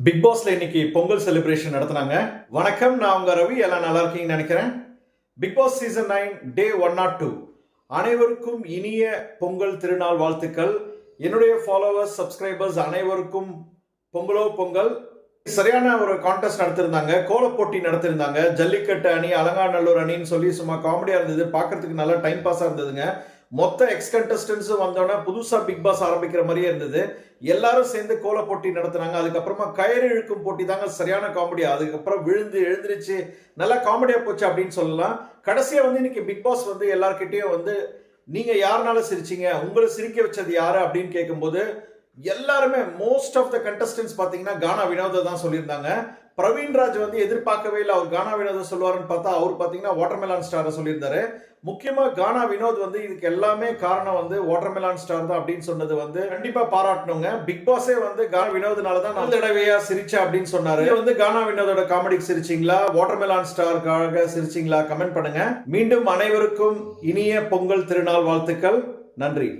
Big பாஸ்ல இன்னைக்கு Pongal celebration நடத்தினாங்க. வணக்கம், நான் உங்க ரவி. எல்லாம் நல்லா இருக்கீங்கன்னு நினைக்கிறேன். பிக் பாஸ் சீசன் 9 டே 102 அனைவருக்கும் இனிய பொங்கல் திருநாள் வாழ்த்துக்கள். என்னுடைய ஃபாலோவர்ஸ், சப்ஸ்கிரைபர்ஸ் அனைவருக்கும் பொங்கலோ பொங்கல். சரியான ஒரு கான்டெஸ்ட் நடத்திருந்தாங்க, கோல போட்டி நடத்திருந்தாங்க. ஜல்லிக்கட்டு அணி, அலங்காநல்லூர் அணின்னு சொல்லி சும்மா காமெடியா இருந்தது, பார்க்கறதுக்கு நல்லா டைம் பாஸா இருந்ததுங்க. மொத்த எக்ஸ் கண்டஸ்டன்ஸும் வந்தோடனே புதுசா பிக் பாஸ் ஆரம்பிக்கிற மாதிரியே இருந்தது. எல்லாரும் சேர்ந்து கோல போட்டி நடத்தினாங்க. அதுக்கப்புறமா கயிறு இழுக்கும் போட்டி தாங்க சரியான காமெடியா. அதுக்கப்புறம் விழுந்து எழுந்திருச்சு நல்லா காமெடியா போச்சு அப்படின்னு சொல்லலாம். கடைசியா இன்னைக்கு பிக் பாஸ் எல்லார்கிட்டையும் நீங்க யாருனால சிரிச்சீங்க, உங்களை சிரிக்க வச்சது யாரு அப்படின்னு கேட்கும்போது எல்லாருமே மோஸ்ட் ஆஃப் த கண்டஸ்டன்ஸ் பாத்தீங்கன்னா கானா வினோத தான் சொல்லியிருந்தாங்க. பிரவீன்ராஜ் எதிர்பார்க்கவே இல்லை அவர் கானா வினோத சொல்லுவாருன்னு பார்த்தா அவர் பாத்தீங்கன்னா வாட்டர்மெலான் ஸ்டாரை சொல்லியிருந்தாரு. முக்கியமா கானா வினோத் இதுக்கு எல்லாமே காரணம் வாட்டர்மெலான் ஸ்டார் தான் அப்படின்னு சொன்னது கண்டிப்பா பாராட்டணுங்க. பிக் பாஸே கானா வினோத்னால தான் நல்ல தடவையா சிரிச்சா அப்படின்னு சொன்னாரு. கானா வினோதோட காமெடிக்கு சிரிச்சீங்களா, வாட்டர்மெலான் ஸ்டாருக்காக சிரிச்சீங்களா? கமெண்ட் பண்ணுங்க. மீண்டும் அனைவருக்கும் இனிய பொங்கல் திருநாள் வாழ்த்துக்கள். நன்றி.